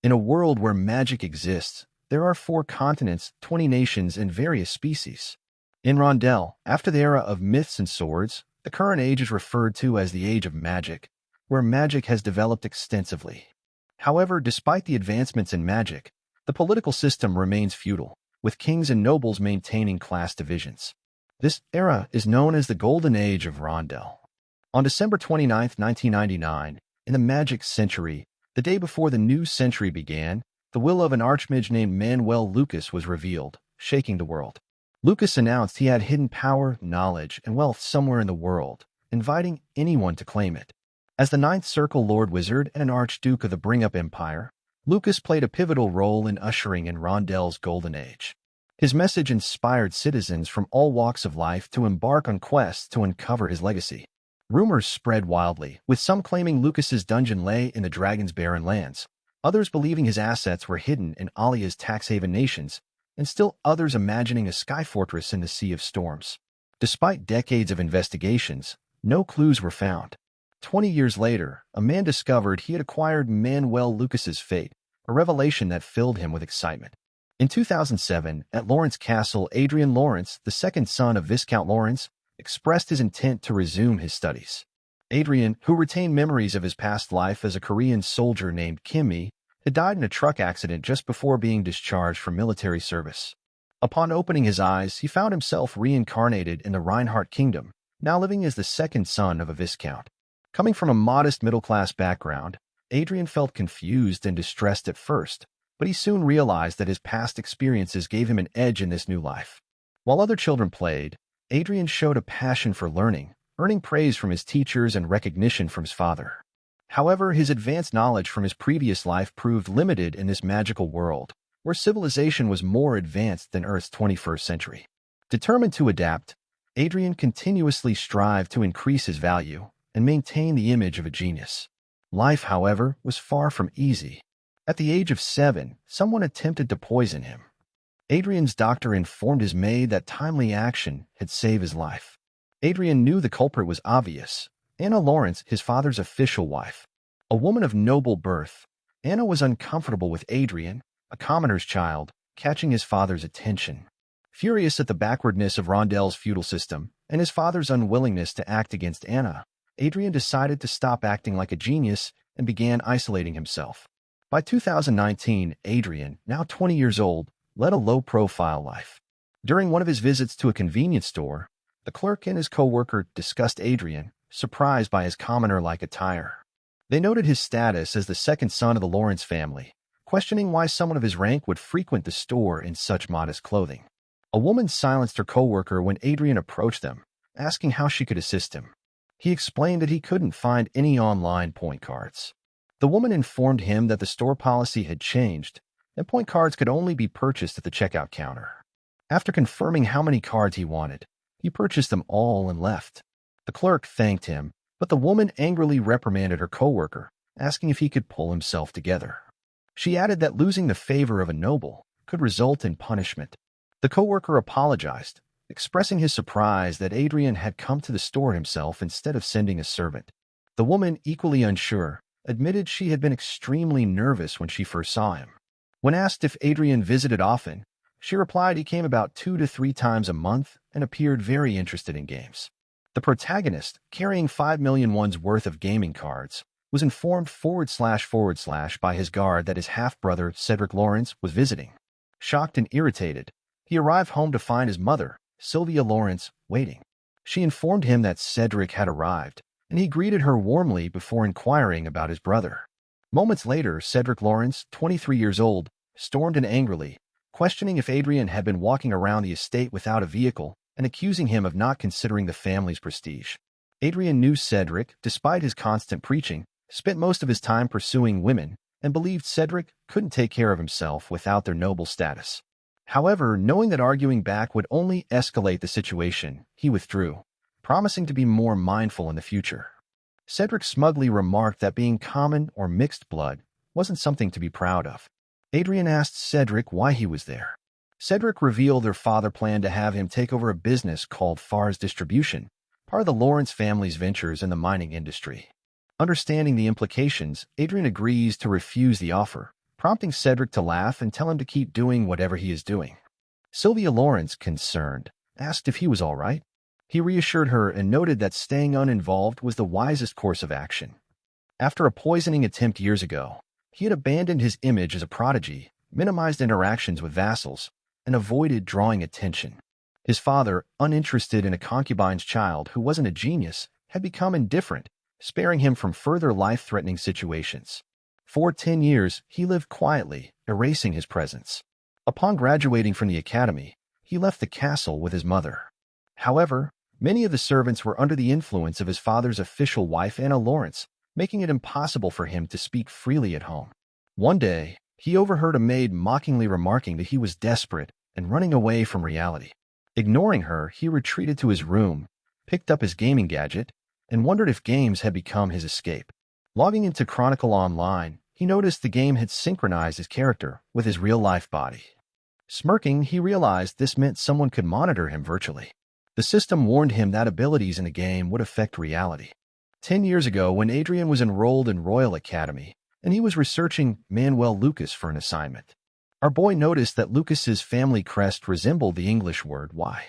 In a world where magic exists, there are 4 continents, 20 nations, and various species. In Rondell, after the era of myths and swords, the current age is referred to as the Age of Magic, where magic has developed extensively. However, despite the advancements in magic, the political system remains feudal, with kings and nobles maintaining class divisions. This era is known as the Golden Age of Rondell. On December 29, 1999, in the Magic Century, the day before the new century began, the will of an archmage named Manuel Lucas was revealed, shaking the world. Lucas announced he had hidden power, knowledge, and wealth somewhere in the world, inviting anyone to claim it. As the Ninth Circle Lord Wizard and an Archduke of the Bring-Up Empire, Lucas played a pivotal role in ushering in Rondell's Golden Age. His message inspired citizens from all walks of life to embark on quests to uncover his legacy. Rumors spread wildly, with some claiming Lucas's dungeon lay in the Dragon's Barren Lands, others believing his assets were hidden in Alia's tax-haven nations, and still others imagining a sky fortress in the Sea of Storms. Despite decades of investigations, no clues were found. 20 years later, a man discovered he had acquired Manuel Lucas's fate, a revelation that filled him with excitement. In 2007, at Lawrence Castle, Adrian Lawrence, the second son of Viscount Lawrence, expressed his intent to resume his studies. Adrian, who retained memories of his past life as a Korean soldier named Kimmy, had died in a truck accident just before being discharged from military service. Upon opening his eyes, he found himself reincarnated in the Reinhardt Kingdom, now living as the second son of a Viscount. Coming from a modest middle-class background, Adrian felt confused and distressed at first, but he soon realized that his past experiences gave him an edge in this new life. While other children played, Adrian showed a passion for learning, earning praise from his teachers and recognition from his father. However, his advanced knowledge from his previous life proved limited in this magical world, where civilization was more advanced than Earth's 21st century. Determined to adapt, Adrian continuously strived to increase his value and maintain the image of a genius. Life, however, was far from easy. At the age of 7, someone attempted to poison him. Adrian's doctor informed his maid that timely action had saved his life. Adrian knew the culprit was obvious. Anna Lawrence, his father's official wife. A woman of noble birth, Anna was uncomfortable with Adrian, a commoner's child, catching his father's attention. Furious at the backwardness of Rondell's feudal system and his father's unwillingness to act against Anna, Adrian decided to stop acting like a genius and began isolating himself. By 2019, Adrian, now 20 years old, led a low-profile life. During one of his visits to a convenience store, the clerk and his co-worker discussed Adrian, surprised by his commoner-like attire. They noted his status as the second son of the Lawrence family, questioning why someone of his rank would frequent the store in such modest clothing. A woman silenced her co-worker when Adrian approached them, asking how she could assist him. He explained that he couldn't find any online point cards. The woman informed him that the store policy had changed, and point cards could only be purchased at the checkout counter. After confirming how many cards he wanted, he purchased them all and left. The clerk thanked him, but the woman angrily reprimanded her co-worker, asking if he could pull himself together. She added that losing the favor of a noble could result in punishment. The co-worker apologized, expressing his surprise that Adrian had come to the store himself instead of sending a servant. The woman, equally unsure, admitted she had been extremely nervous when she first saw him. When asked if Adrian visited often, she replied he came about 2 to 3 times a month and appeared very interested in games. The protagonist, carrying 5 million won's worth of gaming cards, was informed / by his guard that his half-brother, Cedric Lawrence, was visiting. Shocked and irritated, he arrived home to find his mother, Sylvia Lawrence, waiting. She informed him that Cedric had arrived, and he greeted her warmly before inquiring about his brother. Moments later, Cedric Lawrence, 23 years old, stormed in angrily, questioning if Adrian had been walking around the estate without a vehicle and accusing him of not considering the family's prestige. Adrian knew Cedric, despite his constant preaching, spent most of his time pursuing women and believed Cedric couldn't take care of himself without their noble status. However, knowing that arguing back would only escalate the situation, he withdrew, promising to be more mindful in the future. Cedric smugly remarked that being common or mixed blood wasn't something to be proud of. Adrian asked Cedric why he was there. Cedric revealed their father planned to have him take over a business called Far's Distribution, part of the Lawrence family's ventures in the mining industry. Understanding the implications, Adrian agrees to refuse the offer, prompting Cedric to laugh and tell him to keep doing whatever he is doing. Sylvia Lawrence, concerned, asked if he was all right. He reassured her and noted that staying uninvolved was the wisest course of action. After a poisoning attempt years ago, he had abandoned his image as a prodigy, minimized interactions with vassals, and avoided drawing attention. His father, uninterested in a concubine's child who wasn't a genius, had become indifferent, sparing him from further life-threatening situations. For 10 years, he lived quietly, erasing his presence. Upon graduating from the academy, he left the castle with his mother. However, many of the servants were under the influence of his father's official wife, Anna Lawrence, making it impossible for him to speak freely at home. One day, he overheard a maid mockingly remarking that he was desperate and running away from reality. Ignoring her, he retreated to his room, picked up his gaming gadget, and wondered if games had become his escape. Logging into Chronicle Online, he noticed the game had synchronized his character with his real-life body. Smirking, he realized this meant someone could monitor him virtually. The system warned him that abilities in the game would affect reality. 10 years ago, when Adrian was enrolled in Royal Academy, and he was researching Manuel Lucas for an assignment, our boy noticed that Lucas's family crest resembled the English word Y.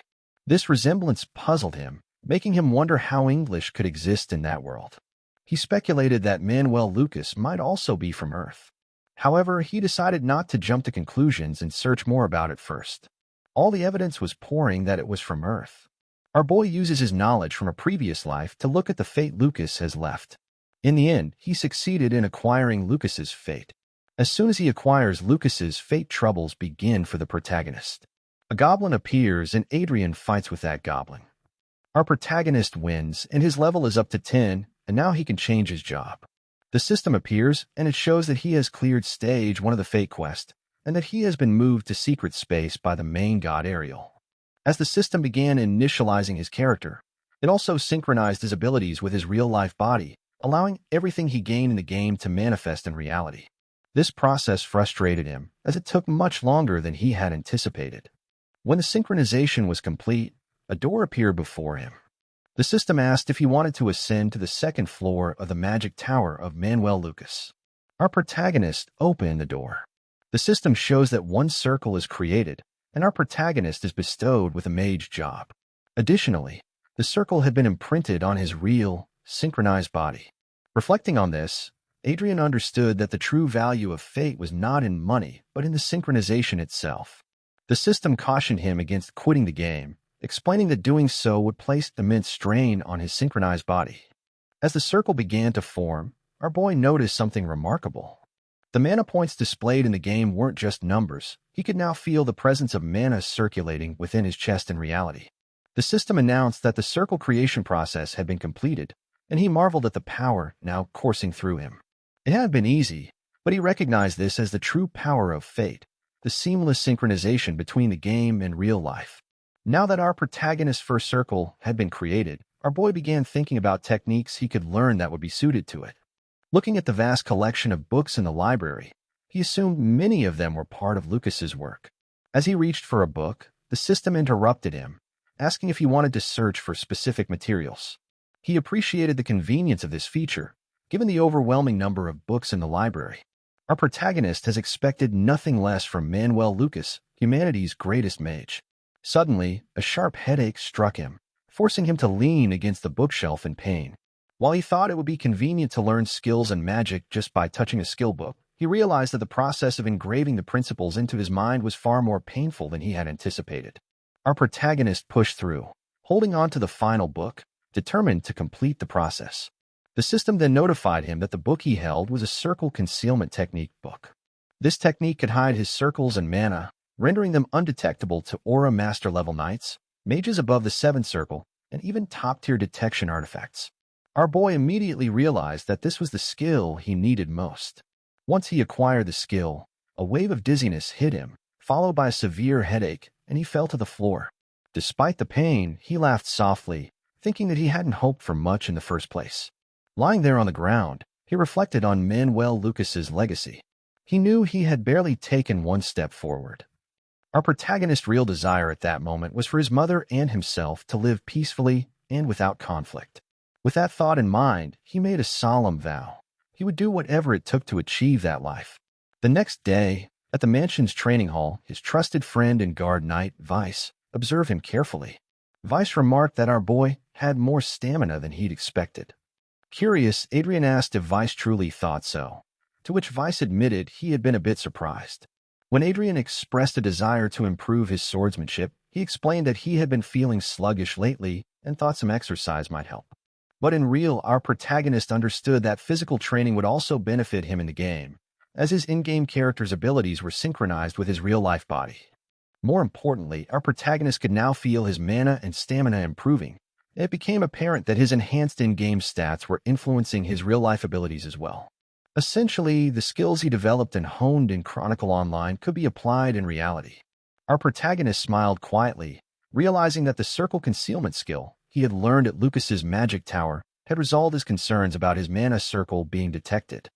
This resemblance puzzled him, making him wonder how English could exist in that world. He speculated that Manuel Lucas might also be from Earth. However, he decided not to jump to conclusions and search more about it first. All the evidence was pouring that it was from Earth. Our boy uses his knowledge from a previous life to look at the fate Lucas has left. In the end, he succeeded in acquiring Lucas's fate. As soon as he acquires Lucas's fate, troubles begin for the protagonist. A goblin appears and Adrian fights with that goblin. Our protagonist wins and his level is up to 10, and now he can change his job. The system appears and it shows that he has cleared stage 1 of the fate quest and that he has been moved to secret space by the main god Ariel. As the system began initializing his character, it also synchronized his abilities with his real-life body, allowing everything he gained in the game to manifest in reality. This process frustrated him, as it took much longer than he had anticipated. When the synchronization was complete, a door appeared before him. The system asked if he wanted to ascend to the 2nd floor of the magic tower of Manuel Lucas. Our protagonist opened the door. The system shows that 1 circle is created, and our protagonist is bestowed with a mage job. Additionally, the circle had been imprinted on his real, synchronized body. Reflecting on this, Adrian understood that the true value of fate was not in money, but in the synchronization itself. The system cautioned him against quitting the game, explaining that doing so would place immense strain on his synchronized body. As the circle began to form, our boy noticed something remarkable. The mana points displayed in the game weren't just numbers. He could now feel the presence of mana circulating within his chest in reality. The system announced that the circle creation process had been completed, and he marveled at the power now coursing through him. It hadn't been easy, but he recognized this as the true power of fate, the seamless synchronization between the game and real life. Now that our protagonist's first circle had been created, our boy began thinking about techniques he could learn that would be suited to it. Looking at the vast collection of books in the library, he assumed many of them were part of Lucas's work. As he reached for a book, the system interrupted him, asking if he wanted to search for specific materials. He appreciated the convenience of this feature, given the overwhelming number of books in the library. Our protagonist has expected nothing less from Manuel Lucas, humanity's greatest mage. Suddenly, a sharp headache struck him, forcing him to lean against the bookshelf in pain. While he thought it would be convenient to learn skills and magic just by touching a skill book, he realized that the process of engraving the principles into his mind was far more painful than he had anticipated. Our protagonist pushed through, holding on to the final book, determined to complete the process. The system then notified him that the book he held was a circle concealment technique book. This technique could hide his circles and mana, rendering them undetectable to Aura Master level knights, mages above the 7th circle, and even top-tier detection artifacts. Our boy immediately realized that this was the skill he needed most. Once he acquired the skill, a wave of dizziness hit him, followed by a severe headache, and he fell to the floor. Despite the pain, he laughed softly, thinking that he hadn't hoped for much in the first place. Lying there on the ground, he reflected on Manuel Lucas's legacy. He knew he had barely taken 1 step forward. Our protagonist's real desire at that moment was for his mother and himself to live peacefully and without conflict. With that thought in mind, he made a solemn vow. He would do whatever it took to achieve that life. The next day, at the mansion's training hall, his trusted friend and guard knight, Vice, observed him carefully. Vice remarked that our boy had more stamina than he'd expected. Curious, Adrian asked if Vice truly thought so, to which Vice admitted he had been a bit surprised. When Adrian expressed a desire to improve his swordsmanship, he explained that he had been feeling sluggish lately and thought some exercise might help. But in real, our protagonist understood that physical training would also benefit him in the game, as his in-game character's abilities were synchronized with his real-life body. More importantly, our protagonist could now feel his mana and stamina improving. It became apparent that his enhanced in-game stats were influencing his real-life abilities as well. Essentially, the skills he developed and honed in Chronicle Online could be applied in reality. Our protagonist smiled quietly, realizing that the circle concealment skill he had learned at Lucas's magic tower had resolved his concerns about his mana circle being detected.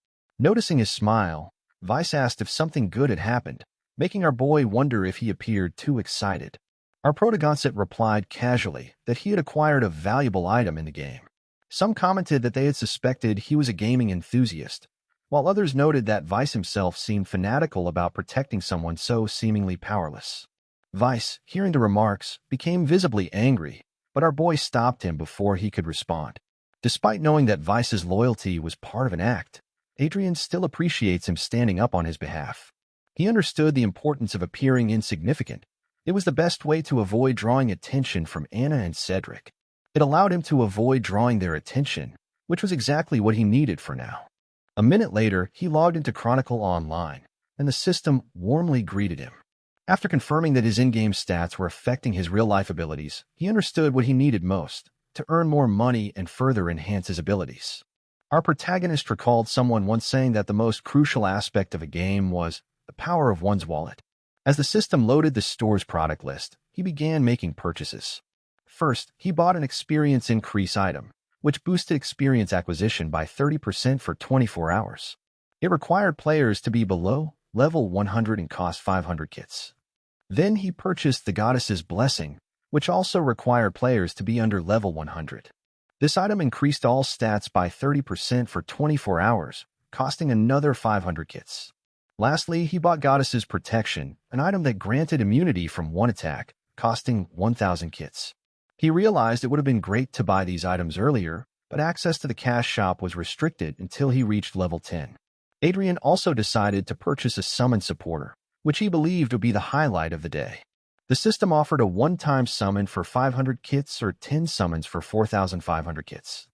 Noticing his smile, Vice asked if something good had happened, making our boy wonder if he appeared too excited. Our protagonist replied casually that he had acquired a valuable item in the game. Some commented that they had suspected he was a gaming enthusiast, while others noted that Vice himself seemed fanatical about protecting someone so seemingly powerless. Vice, hearing the remarks, became visibly angry, but our boy stopped him before he could respond. Despite knowing that Vice's loyalty was part of an act, Adrian still appreciates him standing up on his behalf. He understood the importance of appearing insignificant. It was the best way to avoid drawing attention from Anna and Cedric. It allowed him to avoid drawing their attention, which was exactly what he needed for now. A minute later, he logged into Chronicle Online, and the system warmly greeted him. After confirming that his in-game stats were affecting his real-life abilities, he understood what he needed most, to earn more money and further enhance his abilities. Our protagonist recalled someone once saying that the most crucial aspect of a game was the power of one's wallet. As the system loaded the store's product list, he began making purchases. First, he bought an experience increase item, which boosted experience acquisition by 30% for 24 hours. It required players to be below level 100 and cost 500 kits. Then he purchased the Goddess's Blessing, which also required players to be under level 100. This item increased all stats by 30% for 24 hours, costing another 500 kits. Lastly, he bought Goddess's Protection, an item that granted immunity from one attack, costing 1,000 kits. He realized it would have been great to buy these items earlier, but access to the cash shop was restricted until he reached level 10. Adrian also decided to purchase a summon supporter, which he believed would be the highlight of the day. The system offered a one-time summon for 500 kits or 10 summons for 4,500 kits.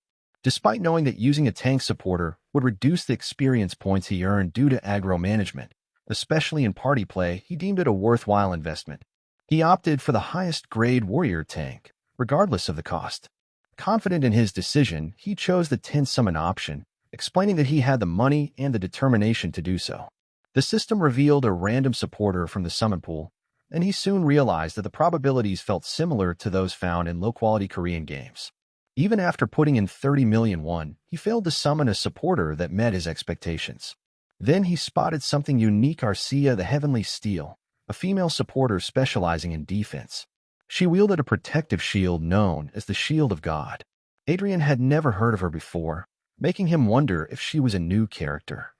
Despite knowing that using a tank supporter would reduce the experience points he earned due to aggro management, especially in party play, he deemed it a worthwhile investment. He opted for the highest-grade warrior tank, regardless of the cost. Confident in his decision, he chose the 10 summon option, explaining that he had the money and the determination to do so. The system revealed a random supporter from the summon pool, and he soon realized that the probabilities felt similar to those found in low-quality Korean games. Even after putting in 30 million won, he failed to summon a supporter that met his expectations. Then he spotted something unique: Arcia the Heavenly Steel, a female supporter specializing in defense. She wielded a protective shield known as the Shield of God. Adrian had never heard of her before, making him wonder if she was a new character.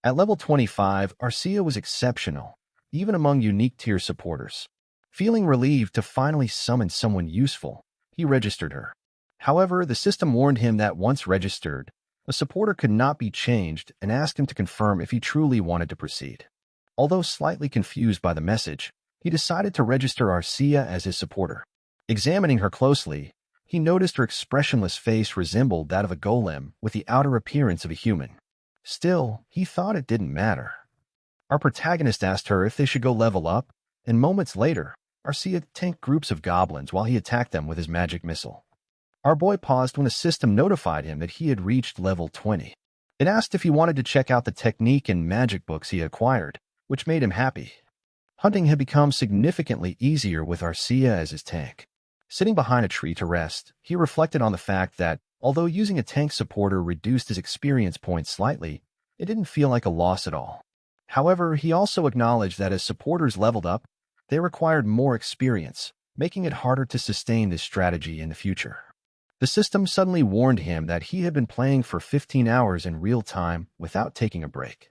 At level 25, Arcia was exceptional, even among unique tier supporters. Feeling relieved to finally summon someone useful, he registered her. However, the system warned him that once registered, a supporter could not be changed and asked him to confirm if he truly wanted to proceed. Although slightly confused by the message, he decided to register Arcia as his supporter. Examining her closely, he noticed her expressionless face resembled that of a golem with the outer appearance of a human. Still, he thought it didn't matter. Our protagonist asked her if they should go level up, and moments later, Arcia tanked groups of goblins while he attacked them with his magic missile. Our boy paused when the system notified him that he had reached level 20. It asked if he wanted to check out the technique and magic books he had acquired, which made him happy. Hunting had become significantly easier with Arcia as his tank. Sitting behind a tree to rest, he reflected on the fact that, although using a tank supporter reduced his experience points slightly, it didn't feel like a loss at all. However, he also acknowledged that as supporters leveled up, they required more experience, making it harder to sustain this strategy in the future. The system suddenly warned him that he had been playing for 15 hours in real time without taking a break.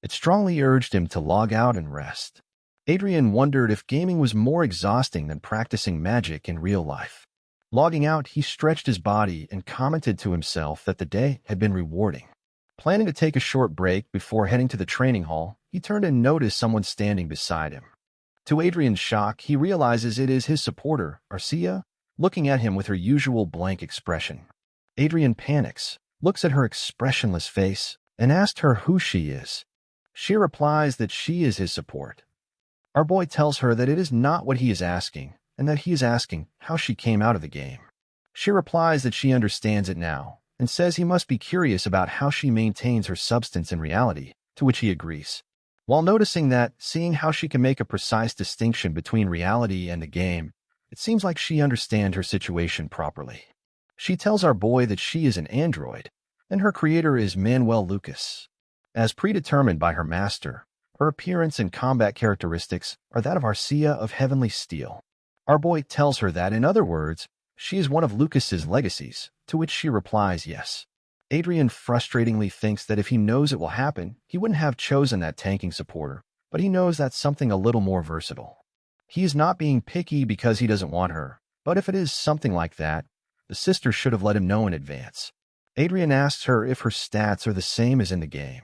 It strongly urged him to log out and rest. Adrian wondered if gaming was more exhausting than practicing magic in real life. Logging out, he stretched his body and commented to himself that the day had been rewarding. Planning to take a short break before heading to the training hall, he turned and noticed someone standing beside him. To Adrian's shock, he realizes it is his supporter, Arcia, looking at him with her usual blank expression. Adrian panics, looks at her expressionless face, and asks her who she is. She replies that she is his support. Our boy tells her that it is not what he is asking, and that he is asking how she came out of the game. She replies that she understands it now, and says he must be curious about how she maintains her substance in reality, to which he agrees. While noticing that, seeing how she can make a precise distinction between reality and the game, it seems like she understands her situation properly. She tells our boy that she is an android, and her creator is Manuel Lucas. As predetermined by her master, her appearance and combat characteristics are that of Arcia of Heavenly Steel. Our boy tells her that, in other words, she is one of Lucas's legacies, to which she replies yes. Adrian frustratingly thinks that if he knows it will happen, he wouldn't have chosen that tanking supporter, but he knows that's something a little more versatile. He is not being picky because he doesn't want her, but if it is something like that, the sister should have let him know in advance. Adrian asks her if her stats are the same as in the game.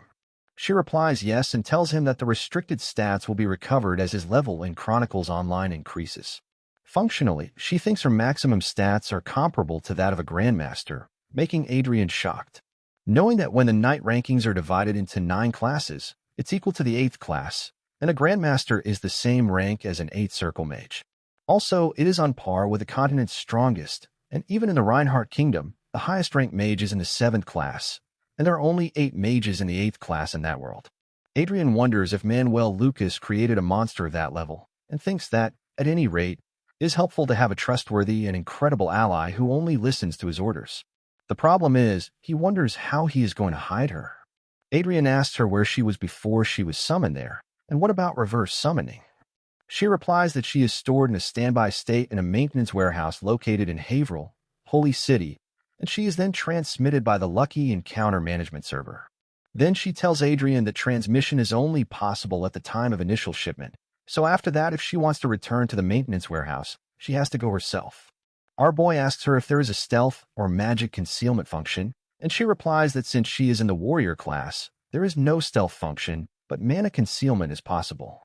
She replies yes and tells him that the restricted stats will be recovered as his level in Chronicles Online increases. Functionally, she thinks her maximum stats are comparable to that of a Grandmaster, making Adrian shocked. Knowing that when the Knight rankings are divided into 9 classes, it's equal to the 8th class, and a Grandmaster is the same rank as an 8th Circle Mage. Also, it is on par with the continent's strongest, and even in the Reinhardt Kingdom, the highest ranked mage is in the 7th class, and there are only 8 mages in the 8th class in that world. Adrian wonders if Manuel Lucas created a monster of that level, and thinks that, at any rate, it is helpful to have a trustworthy and incredible ally who only listens to his orders. The problem is, he wonders how he is going to hide her. Adrian asks her where she was before she was summoned there, and what about reverse summoning? She replies that she is stored in a standby state in a maintenance warehouse located in Haverhill, Holy City, and she is then transmitted by the Lucky Encounter management server. Then she tells Adrian that transmission is only possible at the time of initial shipment, so after that, if she wants to return to the maintenance warehouse, she has to go herself. Our boy asks her if there is a stealth or magic concealment function, and she replies that since she is in the warrior class, there is no stealth function, but mana concealment is possible.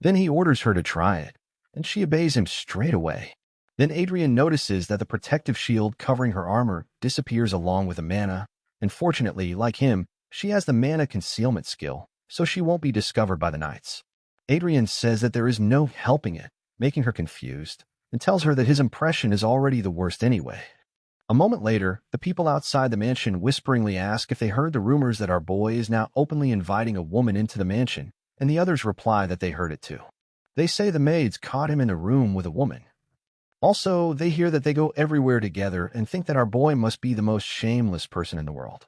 Then he orders her to try it, and she obeys him straight away. Then Adrian notices that the protective shield covering her armor disappears along with the mana, and fortunately, like him, she has the mana concealment skill, so she won't be discovered by the knights. Adrian says that there is no helping it, making her confused, and tells her that his impression is already the worst anyway. A moment later, the people outside the mansion whisperingly ask if they heard the rumors that our boy is now openly inviting a woman into the mansion, and the others reply that they heard it too. They say the maids caught him in the room with a woman. Also, they hear that they go everywhere together and think that our boy must be the most shameless person in the world.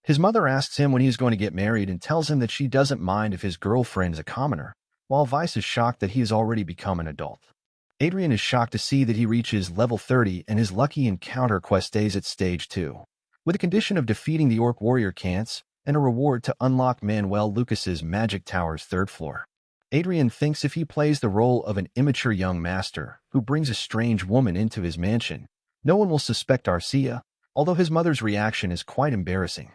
His mother asks him when he is going to get married and tells him that she doesn't mind if his girlfriend is a commoner, while Vice is shocked that he has already become an adult. Adrian is shocked to see that he reaches level 30 and his Lucky Encounter quest stays at stage 2, with a condition of defeating the Orc Warrior Cants and a reward to unlock Manuel Lucas's Magic Tower's 3rd floor. Adrian thinks if he plays the role of an immature young master who brings a strange woman into his mansion, no one will suspect Arcia, although his mother's reaction is quite embarrassing.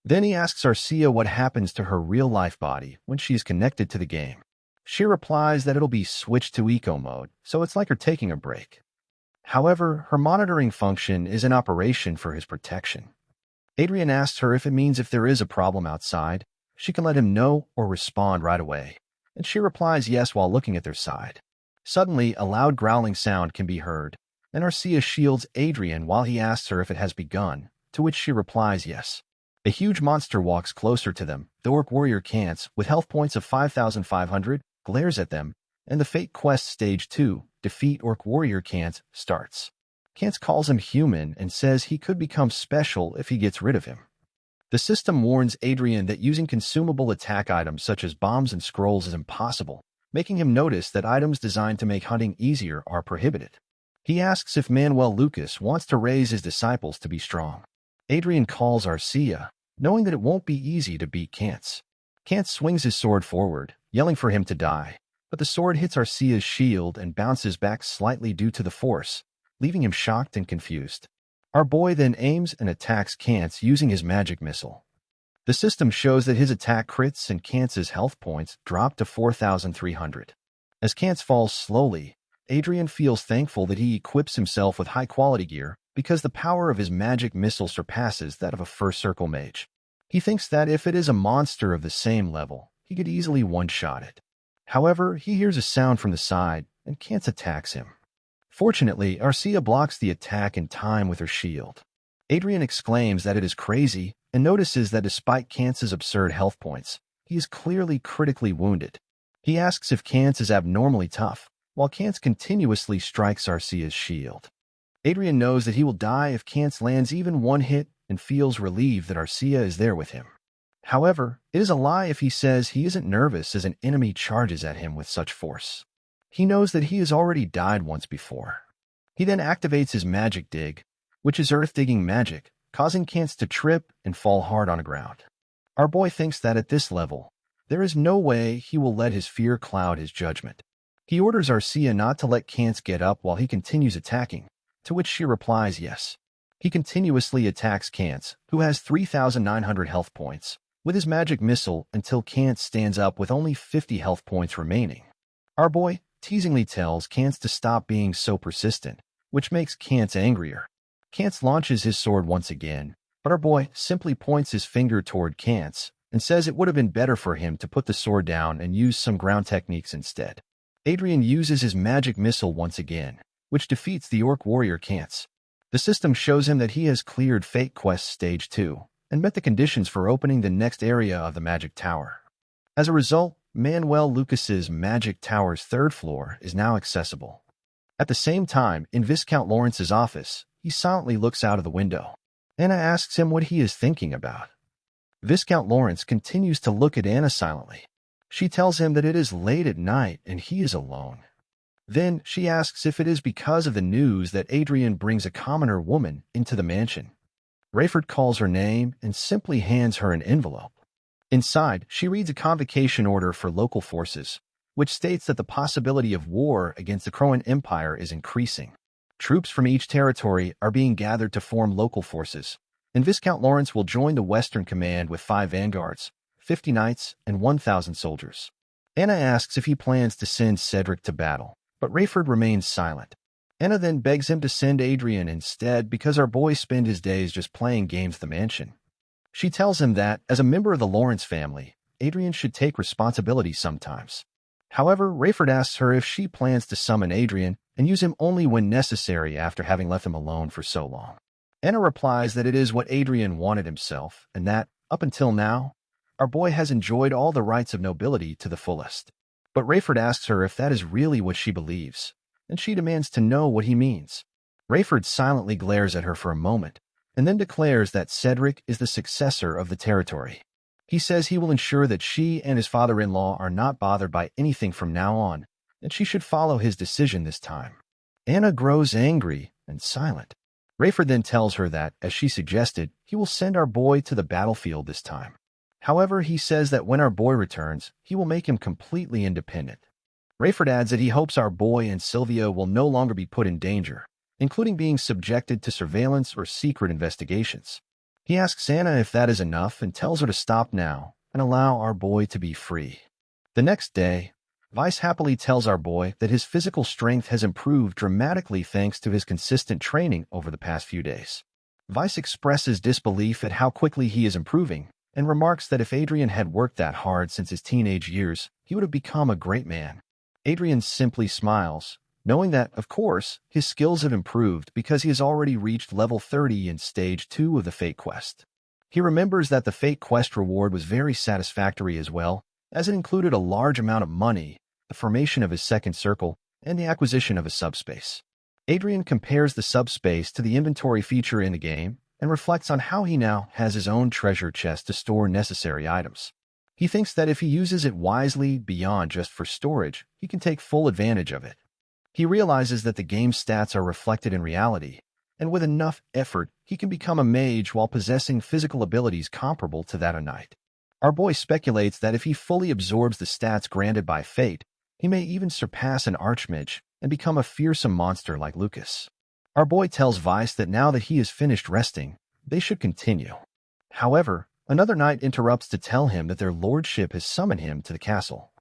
Then he asks Arcia what happens to her real-life body when she is connected to the game. She replies that it'll be switched to eco mode, so it's like her taking a break. However, her monitoring function is in operation for his protection. Adrian asks her if it means if there is a problem outside, she can let him know or respond right away, and she replies yes while looking at their side. Suddenly, a loud growling sound can be heard, and Arcia shields Adrian while he asks her if it has begun, to which she replies yes. A huge monster walks closer to them, the Orc Warrior Cants, with health points of 5,500, glares at them, and the Fate Quest Stage 2, Defeat Orc Warrior Cants, starts. Cants calls him human and says he could become special if he gets rid of him. The system warns Adrian that using consumable attack items such as bombs and scrolls is impossible, making him notice that items designed to make hunting easier are prohibited. He asks if Manuel Lucas wants to raise his disciples to be strong. Adrian calls Arcia, knowing that it won't be easy to beat Cants. Kant swings his sword forward, yelling for him to die, but the sword hits Arcea's shield and bounces back slightly due to the force, leaving him shocked and confused. Our boy then aims and attacks Kant using his magic missile. The system shows that his attack crits and Kant's health points drop to 4,300. As Kant falls slowly, Adrian feels thankful that he equips himself with high-quality gear because the power of his magic missile surpasses that of a first circle mage. He thinks that if it is a monster of the same level, he could easily one-shot it. However, he hears a sound from the side, and Kant attacks him. Fortunately, Arcea blocks the attack in time with her shield. Adrian exclaims that it is crazy and notices that despite Kant's absurd health points, he is clearly critically wounded. He asks if Kant is abnormally tough, while Kant continuously strikes Arcea's shield. Adrian knows that he will die if Kant lands even one hit and feels relieved that Arcea is there with him. However, it is a lie if he says he isn't nervous as an enemy charges at him with such force. He knows that he has already died once before. He then activates his magic dig, which is earth-digging magic, causing Kant to trip and fall hard on the ground. Our boy thinks that at this level, there is no way he will let his fear cloud his judgment. He orders Arcea not to let Kant get up while he continues attacking, to which she replies yes. He continuously attacks Kant, who has 3,900 health points, with his magic missile until Kant stands up with only 50 health points remaining. Our boy teasingly tells Kant to stop being so persistent, which makes Kant angrier. Kant launches his sword once again, but our boy simply points his finger toward Kant and says it would have been better for him to put the sword down and use some ground techniques instead. Adrian uses his magic missile once again, which defeats the orc warrior Kant. The system shows him that he has cleared Fate Quest Stage 2 and met the conditions for opening the next area of the Magic Tower. As a result, Manuel Lucas's Magic Tower's third floor is now accessible. At the same time, in Viscount Lawrence's office, he silently looks out of the window. Anna asks him what he is thinking about. Viscount Lawrence continues to look at Anna silently. She tells him that it is late at night and he is alone. Then she asks if it is because of the news that Adrian brings a commoner woman into the mansion. Rayford calls her name and simply hands her an envelope. Inside, she reads a convocation order for local forces, which states that the possibility of war against the Crowan Empire is increasing. Troops from each territory are being gathered to form local forces, and Viscount Lawrence will join the Western Command with 5 vanguards, 50 knights, and 1,000 soldiers. Anna asks if he plans to send Cedric to battle, but Rayford remains silent. Anna then begs him to send Adrian instead because our boy spends his days just playing games at the mansion. She tells him that, as a member of the Lawrence family, Adrian should take responsibility sometimes. However, Rayford asks her if she plans to summon Adrian and use him only when necessary after having left him alone for so long. Anna replies that it is what Adrian wanted himself and that, up until now, our boy has enjoyed all the rights of nobility to the fullest. But Rayford asks her if that is really what she believes, and she demands to know what he means. Rayford silently glares at her for a moment, and then declares that Cedric is the successor of the territory. He says he will ensure that she and his father-in-law are not bothered by anything from now on, and she should follow his decision this time. Anna grows angry and silent. Rayford then tells her that, as she suggested, he will send our boy to the battlefield this time. However, he says that when our boy returns, he will make him completely independent. Rayford adds that he hopes our boy and Sylvia will no longer be put in danger, including being subjected to surveillance or secret investigations. He asks Anna if that is enough and tells her to stop now and allow our boy to be free. The next day, Vice happily tells our boy that his physical strength has improved dramatically thanks to his consistent training over the past few days. Vice expresses disbelief at how quickly he is improving and remarks that if Adrian had worked that hard since his teenage years, he would have become a great man. Adrian simply smiles, knowing that, of course, his skills have improved because he has already reached level 30 in Stage 2 of the Fate Quest. He remembers that the Fate Quest reward was very satisfactory as well, as it included a large amount of money, the formation of his second circle, and the acquisition of a subspace. Adrian compares the subspace to the inventory feature in the game and reflects on how he now has his own treasure chest to store necessary items. He thinks that if he uses it wisely beyond just for storage, he can take full advantage of it. He realizes that the game's stats are reflected in reality, and with enough effort, he can become a mage while possessing physical abilities comparable to that of a knight. Our boy speculates that if he fully absorbs the stats granted by fate, he may even surpass an archmage and become a fearsome monster like Lucas. Our boy tells Vice that now that he is finished resting, they should continue. However, another knight interrupts to tell him that their lordship has summoned him to the castle.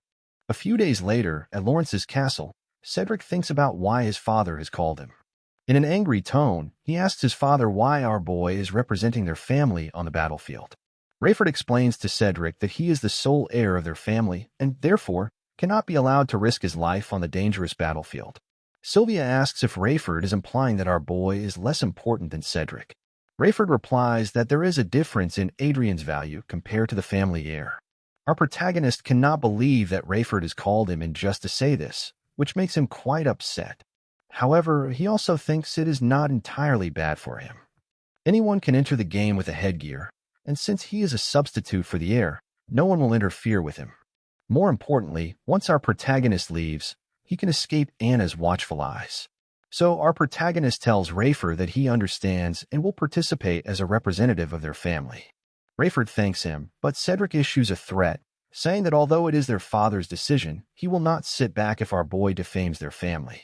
A few days later, at Lawrence's castle, Cedric thinks about why his father has called him. In an angry tone, he asks his father why our boy is representing their family on the battlefield. Rayford explains to Cedric that he is the sole heir of their family and, therefore, cannot be allowed to risk his life on the dangerous battlefield. Sylvia asks if Rayford is implying that our boy is less important than Cedric. Rayford replies that there is a difference in Adrian's value compared to the family heir. Our protagonist cannot believe that Rayford has called him in just to say this, which makes him quite upset. However, he also thinks it is not entirely bad for him. Anyone can enter the game with a headgear, and since he is a substitute for the heir, no one will interfere with him. More importantly, once our protagonist leaves, he can escape Anna's watchful eyes. So our protagonist tells Rayford that he understands and will participate as a representative of their family. Rayford thanks him, but Cedric issues a threat, saying that although it is their father's decision, he will not sit back if our boy defames their family.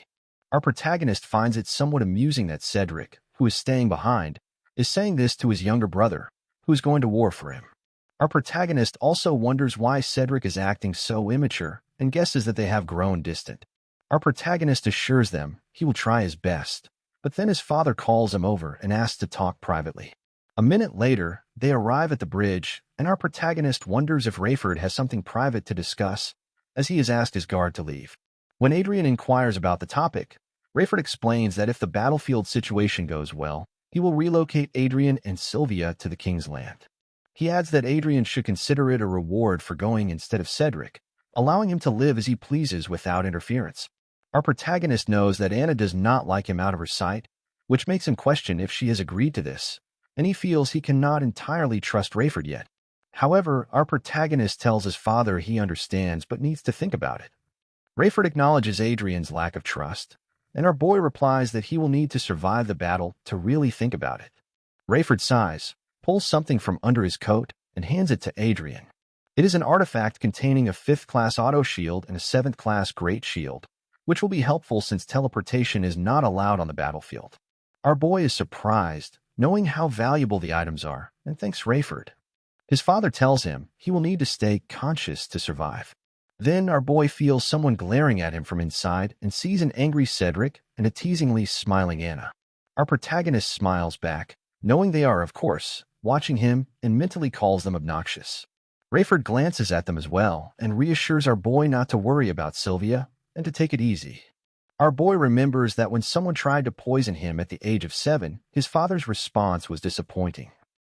Our protagonist finds it somewhat amusing that Cedric, who is staying behind, is saying this to his younger brother, who is going to war for him. Our protagonist also wonders why Cedric is acting so immature and guesses that they have grown distant. Our protagonist assures them he will try his best, but then his father calls him over and asks to talk privately. A minute later, they arrive at the bridge, and our protagonist wonders if Rayford has something private to discuss, as he has asked his guard to leave. When Adrian inquires about the topic, Rayford explains that if the battlefield situation goes well, he will relocate Adrian and Sylvia to the King's Land. He adds that Adrian should consider it a reward for going instead of Cedric, allowing him to live as he pleases without interference. Our protagonist knows that Anna does not like him out of her sight, which makes him question if she has agreed to this, and he feels he cannot entirely trust Rayford yet. However, our protagonist tells his father he understands but needs to think about it. Rayford acknowledges Adrian's lack of trust, and our boy replies that he will need to survive the battle to really think about it. Rayford sighs, pulls something from under his coat, and hands it to Adrian. It is an artifact containing a 5th-class auto shield and a 7th-class great shield, which will be helpful since teleportation is not allowed on the battlefield. Our boy is surprised, knowing how valuable the items are, and thanks Rayford. His father tells him he will need to stay conscious to survive. Then our boy feels someone glaring at him from inside and sees an angry Cedric and a teasingly smiling Anna. Our protagonist smiles back, knowing they are, of course, watching him, and mentally calls them obnoxious. Rayford glances at them as well and reassures our boy not to worry about Sylvia and to take it easy. Our boy remembers that when someone tried to poison him at the age of 7, his father's response was disappointing.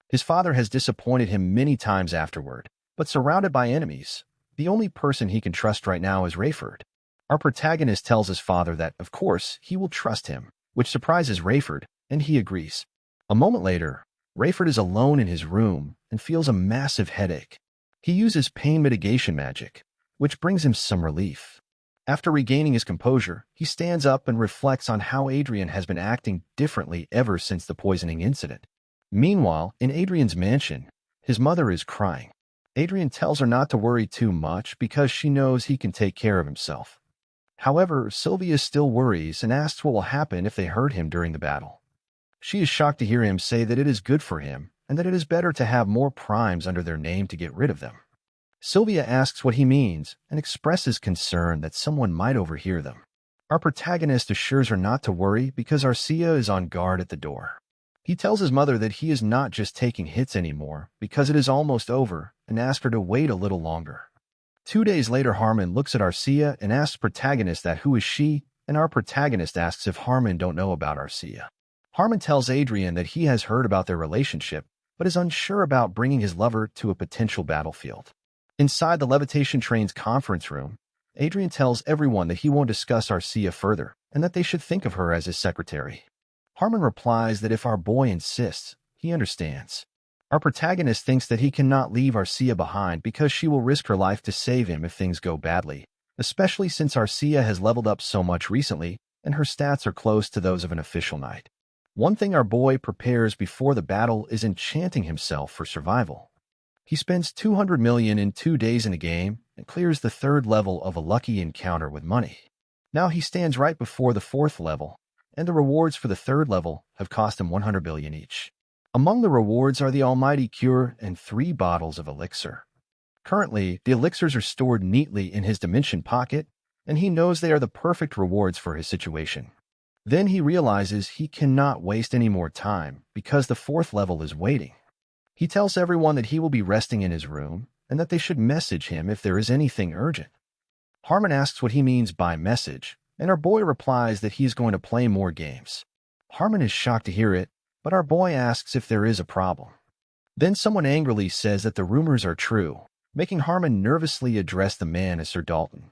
His father has disappointed him many times afterward, but surrounded by enemies, the only person he can trust right now is Rayford. Our protagonist tells his father that, of course, he will trust him, which surprises Rayford, and he agrees. A moment later, Rayford is alone in his room and feels a massive headache. He uses pain mitigation magic, which brings him some relief. After regaining his composure, he stands up and reflects on how Adrian has been acting differently ever since the poisoning incident. Meanwhile, in Adrian's mansion, his mother is crying. Adrian tells her not to worry too much because she knows he can take care of himself. However, Sylvia still worries and asks what will happen if they hurt him during the battle. She is shocked to hear him say that it is good for him and that it is better to have more primes under their name to get rid of them. Sylvia asks what he means and expresses concern that someone might overhear them. Our protagonist assures her not to worry because Arcia is on guard at the door. He tells his mother that he is not just taking hits anymore because it is almost over and asks her to wait a little longer. 2 days later, Harmon looks at Arcia and asks protagonist that who is she, and our protagonist asks if Harmon don't know about Arcia. Harmon tells Adrian that he has heard about their relationship, but is unsure about bringing his lover to a potential battlefield. Inside the levitation train's conference room, Adrian tells everyone that he won't discuss Arcia further and that they should think of her as his secretary. Harmon replies that if our boy insists, he understands. Our protagonist thinks that he cannot leave Arcia behind because she will risk her life to save him if things go badly, especially since Arcia has leveled up so much recently and her stats are close to those of an official knight. One thing our boy prepares before the battle is enchanting himself for survival. He spends 200 million in 2 days in a game and clears the 3rd level of a lucky encounter with money. Now he stands right before the 4th level, and the rewards for the 3rd level have cost him 100 billion each. Among the rewards are the Almighty Cure and 3 bottles of elixir. Currently, the elixirs are stored neatly in his dimension pocket, and he knows they are the perfect rewards for his situation. Then he realizes he cannot waste any more time because the 4th level is waiting. He tells everyone that he will be resting in his room and that they should message him if there is anything urgent. Harmon asks what he means by message, and our boy replies that he's going to play more games. Harmon is shocked to hear it, but our boy asks if there is a problem. Then someone angrily says that the rumors are true, making Harmon nervously address the man as Sir Dalton.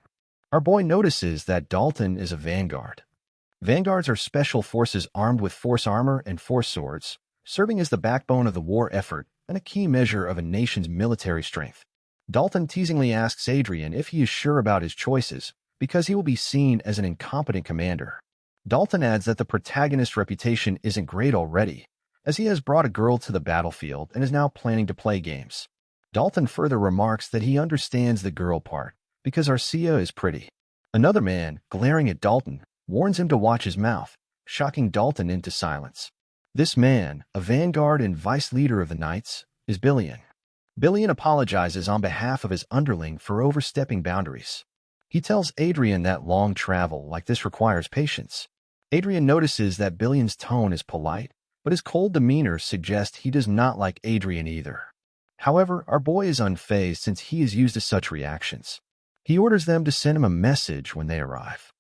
Our boy notices that Dalton is a vanguard. Vanguards are special forces armed with force armor and force swords, serving as the backbone of the war effort and a key measure of a nation's military strength. Dalton teasingly asks Adrian if he is sure about his choices, because he will be seen as an incompetent commander. Dalton adds that the protagonist's reputation isn't great already, as he has brought a girl to the battlefield and is now planning to play games. Dalton further remarks that he understands the girl part, because Arcia is pretty. Another man, glaring at Dalton, warns him to watch his mouth, shocking Dalton into silence. This man, a vanguard and vice leader of the Knights, is Billion. Billion apologizes on behalf of his underling for overstepping boundaries. He tells Adrian that long travel like this requires patience. Adrian notices that Billion's tone is polite, but his cold demeanor suggests he does not like Adrian either. However, our boy is unfazed since he is used to such reactions. He orders them to send him a message when they arrive.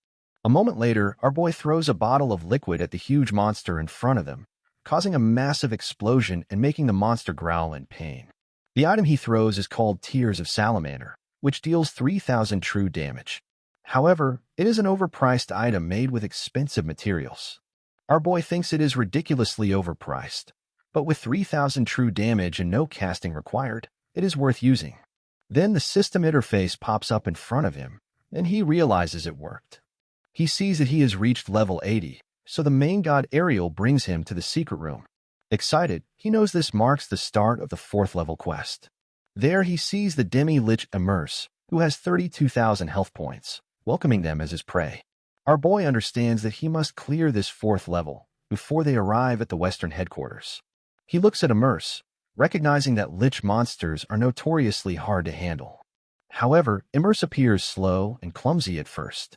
A moment later, our boy throws a bottle of liquid at the huge monster in front of them, causing a massive explosion and making the monster growl in pain. The item he throws is called Tears of Salamander, which deals 3,000 true damage. However, it is an overpriced item made with expensive materials. Our boy thinks it is ridiculously overpriced, but with 3,000 true damage and no casting required, it is worth using. Then the system interface pops up in front of him, and he realizes it worked. He sees that he has reached level 80, so the main god Ariel brings him to the secret room. Excited, he knows this marks the start of the 4th level quest. There he sees the demi-lich Immerse, who has 32,000 health points, welcoming them as his prey. Our boy understands that he must clear this 4th level before they arrive at the western headquarters. He looks at Immerse, recognizing that lich monsters are notoriously hard to handle. However, Immerse appears slow and clumsy at first.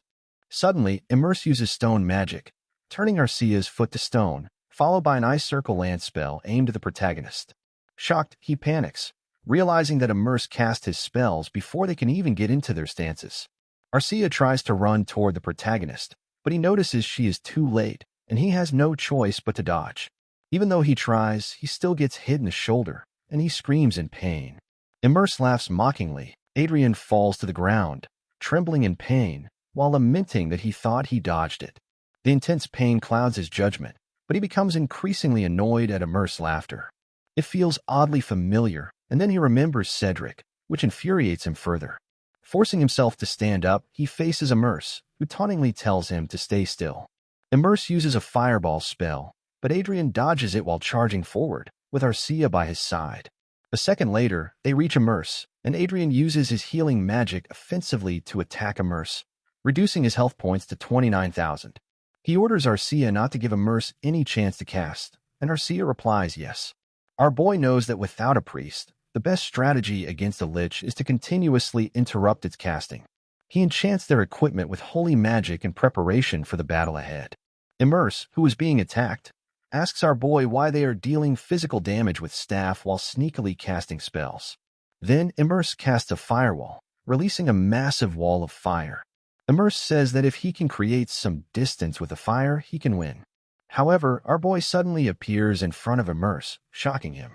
Suddenly, Immerse uses stone magic, turning Arcia's foot to stone, followed by an ice circle lance spell aimed at the protagonist. Shocked, he panics, realizing that Immerse cast his spells before they can even get into their stances. Arcia tries to run toward the protagonist, but he notices she is too late, and he has no choice but to dodge. Even though he tries, he still gets hit in the shoulder, and he screams in pain. Immerse laughs mockingly. Adrian falls to the ground, trembling in pain, while lamenting that he thought he dodged it. The intense pain clouds his judgment, but he becomes increasingly annoyed at Immerse's laughter. It feels oddly familiar, and then he remembers Cedric, which infuriates him further. Forcing himself to stand up, he faces Immerse, who tauntingly tells him to stay still. Immerse uses a fireball spell, but Adrian dodges it while charging forward, with Arcia by his side. A second later, they reach Immerse, and Adrian uses his healing magic offensively to attack Immerse, reducing his health points to 29,000. He orders Arcia not to give Immerse any chance to cast, and Arcia replies yes. Our boy knows that without a priest, the best strategy against a lich is to continuously interrupt its casting. He enchants their equipment with holy magic in preparation for the battle ahead. Immerse, who is being attacked, asks our boy why they are dealing physical damage with staff while sneakily casting spells. Then Immerse casts a firewall, releasing a massive wall of fire. Immerse says that if he can create some distance with the fire, he can win. However, our boy suddenly appears in front of Immerse, shocking him.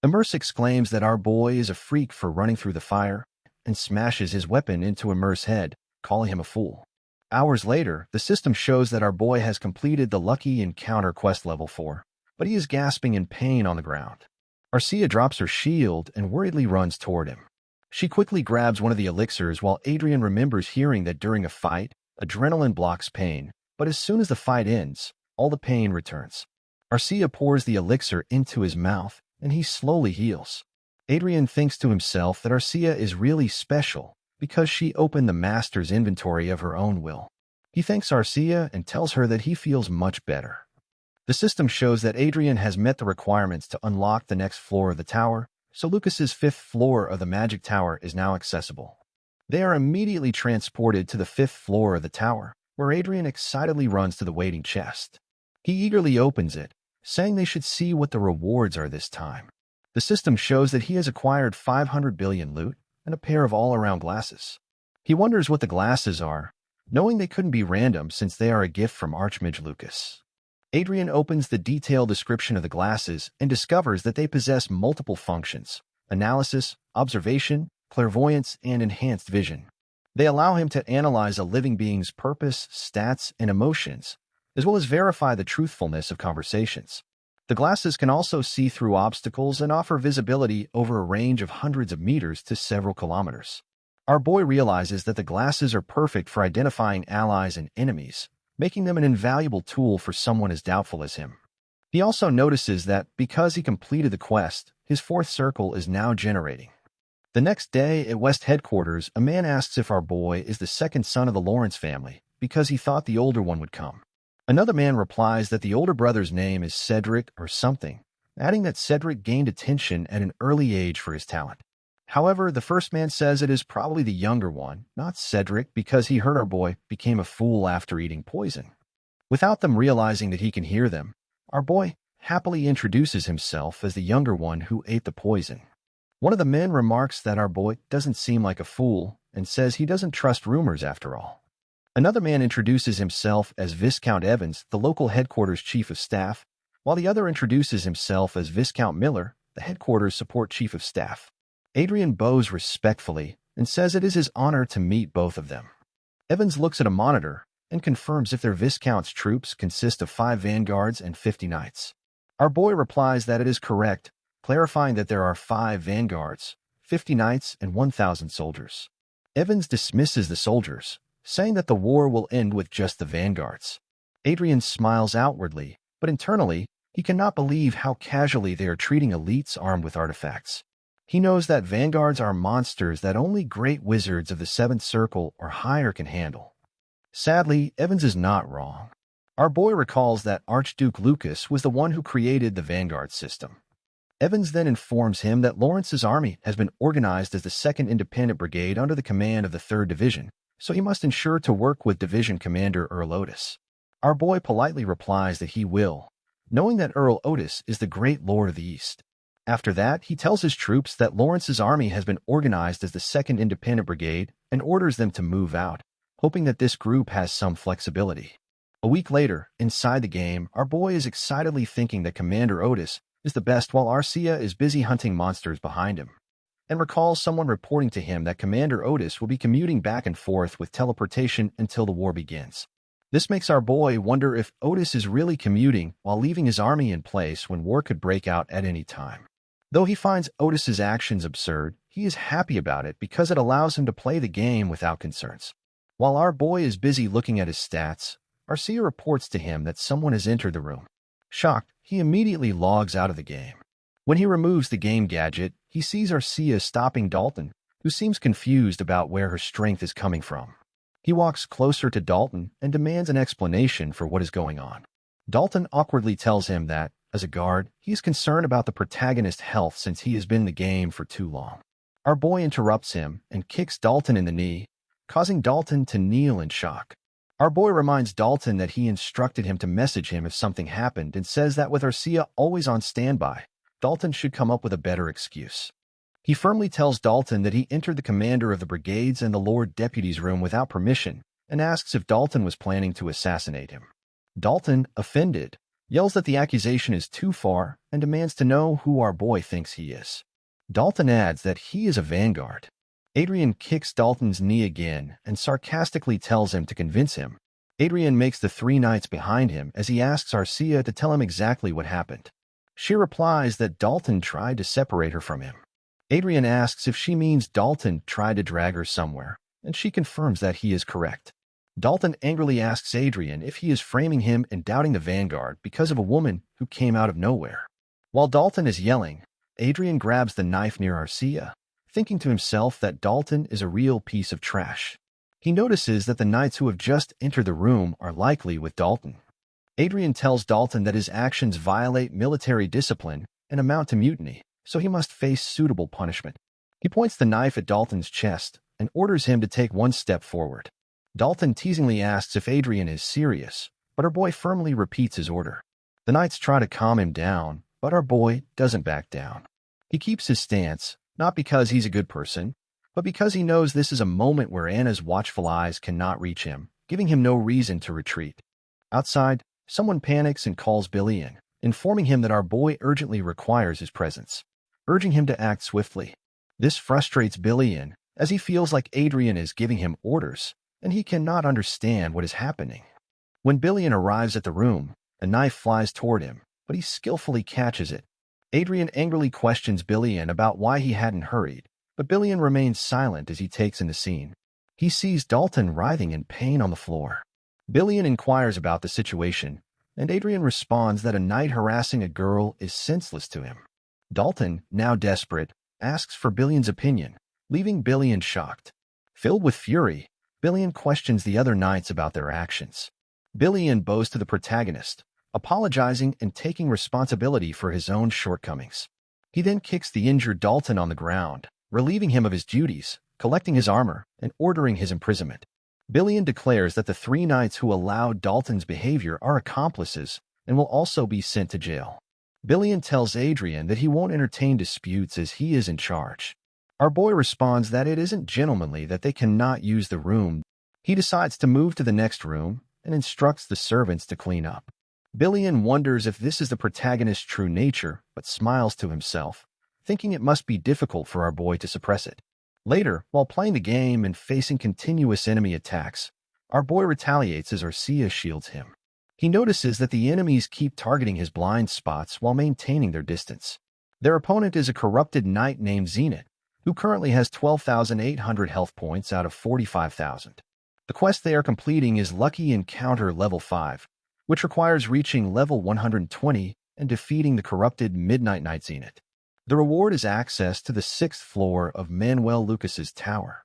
Immerse exclaims that our boy is a freak for running through the fire, and smashes his weapon into Immerse's head, calling him a fool. Hours later, the system shows that our boy has completed the Lucky Encounter quest level 4, but he is gasping in pain on the ground. Arcia drops her shield and worriedly runs toward him. She quickly grabs one of the elixirs while Adrian remembers hearing that during a fight, adrenaline blocks pain, but as soon as the fight ends, all the pain returns. Arcia pours the elixir into his mouth, and he slowly heals. Adrian thinks to himself that Arcia is really special because she opened the master's inventory of her own will. He thanks Arcia and tells her that he feels much better. The system shows that Adrian has met the requirements to unlock the next floor of the tower, so Lucas's fifth floor of the magic tower is now accessible. They are immediately transported to the fifth floor of the tower, where Adrian excitedly runs to the waiting chest. He eagerly opens it, saying they should see what the rewards are this time. The system shows that he has acquired 500 billion loot and a pair of all-around glasses. He wonders what the glasses are, knowing they couldn't be random since they are a gift from Archmage Lucas. Adrian opens the detailed description of the glasses and discovers that they possess multiple functions: analysis, observation, clairvoyance, and enhanced vision. They allow him to analyze a living being's purpose, stats, and emotions, as well as verify the truthfulness of conversations. The glasses can also see through obstacles and offer visibility over a range of hundreds of meters to several kilometers. Our boy realizes that the glasses are perfect for identifying allies and enemies, making them an invaluable tool for someone as doubtful as him. He also notices that, because he completed the quest, his fourth circle is now generating. The next day, at West Headquarters, a man asks if our boy is the second son of the Lawrence family, because he thought the older one would come. Another man replies that the older brother's name is Cedric or something, adding that Cedric gained attention at an early age for his talent. However, the first man says it is probably the younger one, not Cedric, because he heard our boy became a fool after eating poison. Without them realizing that he can hear them, our boy happily introduces himself as the younger one who ate the poison. One of the men remarks that our boy doesn't seem like a fool and says he doesn't trust rumors after all. Another man introduces himself as Viscount Evans, the local headquarters chief of staff, while the other introduces himself as Viscount Miller, the headquarters support chief of staff. Adrian bows respectfully and says it is his honor to meet both of them. Evans looks at a monitor and confirms if their Viscount's troops consist of 5 vanguards and 50 knights. Our boy replies that it is correct, clarifying that there are 5 vanguards, 50 knights, and 1,000 soldiers. Evans dismisses the soldiers, saying that the war will end with just the vanguards. Adrian smiles outwardly, but internally, he cannot believe how casually they are treating elites armed with artifacts. He knows that vanguards are monsters that only great wizards of the 7th circle or higher can handle. Sadly, Evans is not wrong. Our boy recalls that Archduke Lucas was the one who created the vanguard system. Evans then informs him that Lawrence's army has been organized as the 2nd Independent Brigade under the command of the 3rd Division, so he must ensure to work with Division Commander Earl Otis. Our boy politely replies that he will, knowing that Earl Otis is the Great Lord of the East. After that, he tells his troops that Lawrence's army has been organized as the 2nd Independent Brigade and orders them to move out, hoping that this group has some flexibility. A week later, inside the game, our boy is excitedly thinking that Commander Otis is the best while Arcia is busy hunting monsters behind him, and recalls someone reporting to him that Commander Otis will be commuting back and forth with teleportation until the war begins. This makes our boy wonder if Otis is really commuting while leaving his army in place when war could break out at any time. Though he finds Otis's actions absurd, he is happy about it because it allows him to play the game without concerns. While our boy is busy looking at his stats, Arcia reports to him that someone has entered the room. Shocked, he immediately logs out of the game. When he removes the game gadget, he sees Arcia stopping Dalton, who seems confused about where her strength is coming from. He walks closer to Dalton and demands an explanation for what is going on. Dalton awkwardly tells him that, as a guard, he is concerned about the protagonist's health since he has been in the game for too long. Our boy interrupts him and kicks Dalton in the knee, causing Dalton to kneel in shock. Our boy reminds Dalton that he instructed him to message him if something happened and says that with Arcia always on standby, Dalton should come up with a better excuse. He firmly tells Dalton that he entered the commander of the brigades and the Lord Deputy's room without permission and asks if Dalton was planning to assassinate him. Dalton, offended, yells that the accusation is too far and demands to know who our boy thinks he is. Dalton adds that he is a vanguard. Adrian kicks Dalton's knee again and sarcastically tells him to convince him. Adrian makes the 3 knights behind him as he asks Arcia to tell him exactly what happened. She replies that Dalton tried to separate her from him. Adrian asks if she means Dalton tried to drag her somewhere, and she confirms that he is correct. Dalton angrily asks Adrian if he is framing him and doubting the vanguard because of a woman who came out of nowhere. While Dalton is yelling, Adrian grabs the knife near Arcia, thinking to himself that Dalton is a real piece of trash. He notices that the knights who have just entered the room are likely with Dalton. Adrian tells Dalton that his actions violate military discipline and amount to mutiny, so he must face suitable punishment. He points the knife at Dalton's chest and orders him to take one step forward. Dalton teasingly asks if Adrian is serious, but our boy firmly repeats his order. The knights try to calm him down, but our boy doesn't back down. He keeps his stance, not because he's a good person, but because he knows this is a moment where Anna's watchful eyes cannot reach him, giving him no reason to retreat. Outside, someone panics and calls Billy in, informing him that our boy urgently requires his presence, urging him to act swiftly. This frustrates Billy in, as he feels like Adrian is giving him orders, and he cannot understand what is happening. When Billion arrives at the room, a knife flies toward him, but he skillfully catches it. Adrian angrily questions Billion about why he hadn't hurried, but Billion remains silent as he takes in the scene. He sees Dalton writhing in pain on the floor. Billion inquires about the situation, and Adrian responds that a knight harassing a girl is senseless to him. Dalton, now desperate, asks for Billion's opinion, leaving Billion shocked. Filled with fury, Billion questions the other knights about their actions. Billion bows to the protagonist, apologizing and taking responsibility for his own shortcomings. He then kicks the injured Dalton on the ground, relieving him of his duties, collecting his armor, and ordering his imprisonment. Billion declares that the three knights who allowed Dalton's behavior are accomplices and will also be sent to jail. Billion tells Adrian that he won't entertain disputes as he is in charge. Our boy responds that it isn't gentlemanly that they cannot use the room. He decides to move to the next room and instructs the servants to clean up. Billion wonders if this is the protagonist's true nature, but smiles to himself, thinking it must be difficult for our boy to suppress it. Later, while playing the game and facing continuous enemy attacks, our boy retaliates as Arcia shields him. He notices that the enemies keep targeting his blind spots while maintaining their distance. Their opponent is a corrupted knight named Zenith, who currently has 12,800 health points out of 45,000. The quest they are completing is Lucky Encounter Level 5, which requires reaching level 120 and defeating the corrupted Midnight Knight Zenith. The reward is access to the 6th floor of Manuel Lucas's tower.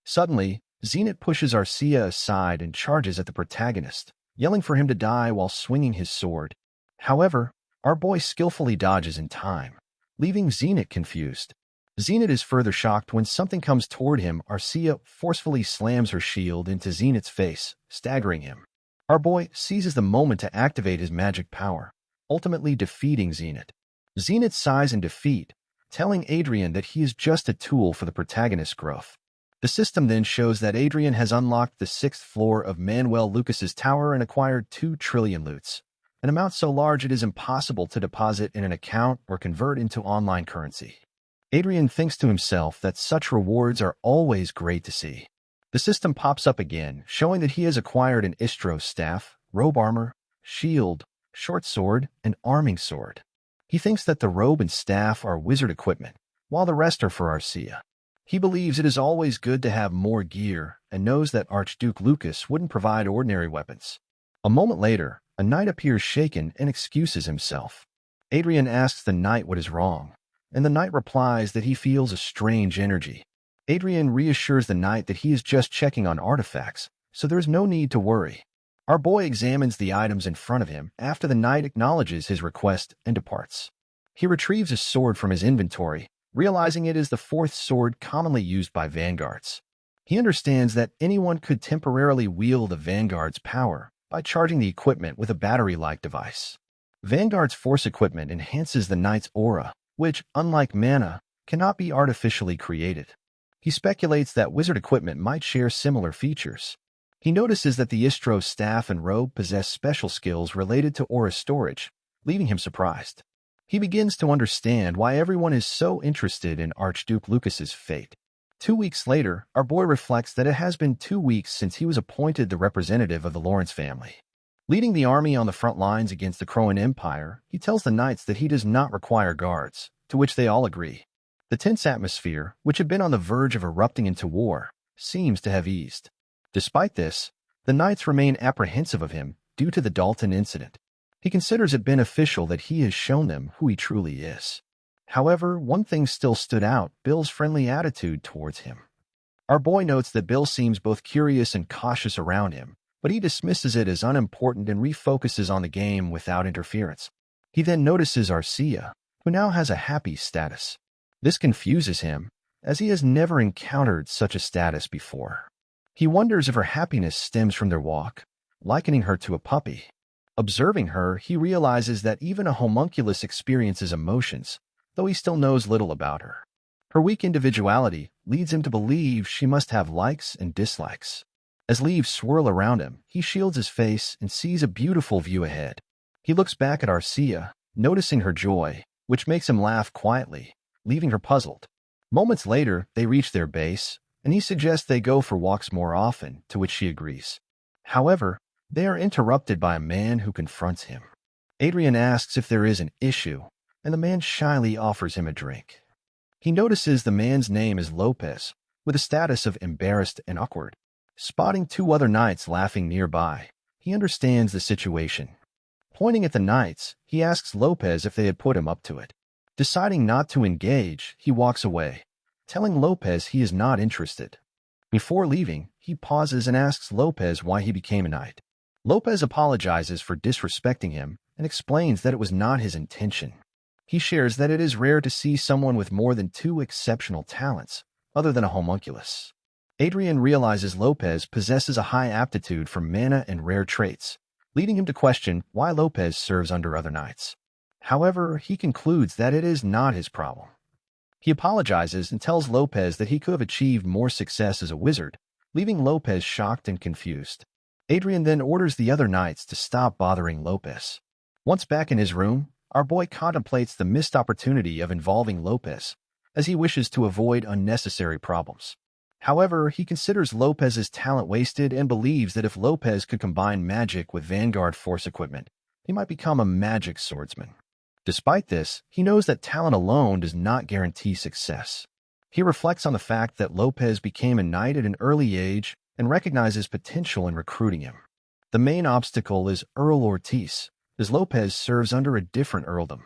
Suddenly, Zenith pushes Arcia aside and charges at the protagonist, yelling for him to die while swinging his sword. However, our boy skillfully dodges in time, leaving Zenith confused. Zenith is further shocked when something comes toward him. Arcia forcefully slams her shield into Zenith's face, staggering him. Our boy seizes the moment to activate his magic power, ultimately defeating Zenith. Zenith sighs in defeat, telling Adrian that he is just a tool for the protagonist's growth. The system then shows that Adrian has unlocked the 6th floor of Manuel Lucas's tower and acquired 2 trillion loots, an amount so large it is impossible to deposit in an account or convert into online currency. Adrian thinks to himself that such rewards are always great to see. The system pops up again, showing that he has acquired an Istro staff, robe armor, shield, short sword, and arming sword. He thinks that the robe and staff are wizard equipment, while the rest are for Arcia. He believes it is always good to have more gear and knows that Archduke Lucas wouldn't provide ordinary weapons. A moment later, a knight appears shaken and excuses himself. Adrian asks the knight what is wrong, and the knight replies that he feels a strange energy. Adrian reassures the knight that he is just checking on artifacts, so there is no need to worry. Our boy examines the items in front of him after the knight acknowledges his request and departs. He retrieves a sword from his inventory, realizing it is the 4th sword commonly used by vanguards. He understands that anyone could temporarily wield the vanguard's power by charging the equipment with a battery-like device. Vanguard's force equipment enhances the knight's aura, which, unlike mana, cannot be artificially created. He speculates that wizard equipment might share similar features. He notices that the Istro staff and robe possess special skills related to aura storage, leaving him surprised. He begins to understand why everyone is so interested in Archduke Lucas's fate. 2 weeks later, our boy reflects that it has been 2 weeks since he was appointed the representative of the Lawrence family. Leading the army on the front lines against the Crowan Empire, he tells the knights that he does not require guards, to which they all agree. The tense atmosphere, which had been on the verge of erupting into war, seems to have eased. Despite this, the knights remain apprehensive of him due to the Dalton incident. He considers it beneficial that he has shown them who he truly is. However, one thing still stood out: Bill's friendly attitude towards him. Our boy notes that Bill seems both curious and cautious around him, but he dismisses it as unimportant and refocuses on the game without interference. He then notices Arcia, who now has a happy status. This confuses him, as he has never encountered such a status before. He wonders if her happiness stems from their walk, likening her to a puppy. Observing her, he realizes that even a homunculus experiences emotions, though he still knows little about her. Her weak individuality leads him to believe she must have likes and dislikes. As leaves swirl around him, he shields his face and sees a beautiful view ahead. He looks back at Arcia, noticing her joy, which makes him laugh quietly, leaving her puzzled. Moments later, they reach their base, and he suggests they go for walks more often, to which she agrees. However, they are interrupted by a man who confronts him. Adrian asks if there is an issue, and the man shyly offers him a drink. He notices the man's name is Lopez, with a status of embarrassed and awkward. Spotting two other knights laughing nearby, he understands the situation. Pointing at the knights, he asks Lopez if they had put him up to it. Deciding not to engage, he walks away, telling Lopez he is not interested. Before leaving, he pauses and asks Lopez why he became a knight. Lopez apologizes for disrespecting him and explains that it was not his intention. He shares that it is rare to see someone with more than two exceptional talents, other than a homunculus. Adrian realizes Lopez possesses a high aptitude for mana and rare traits, leading him to question why Lopez serves under other knights. However, he concludes that it is not his problem. He apologizes and tells Lopez that he could have achieved more success as a wizard, leaving Lopez shocked and confused. Adrian then orders the other knights to stop bothering Lopez. Once back in his room, our boy contemplates the missed opportunity of involving Lopez, as he wishes to avoid unnecessary problems. However, he considers Lopez's talent wasted and believes that if Lopez could combine magic with Vanguard Force equipment, he might become a magic swordsman. Despite this, he knows that talent alone does not guarantee success. He reflects on the fact that Lopez became a knight at an early age and recognizes potential in recruiting him. The main obstacle is Earl Ortiz, as Lopez serves under a different earldom.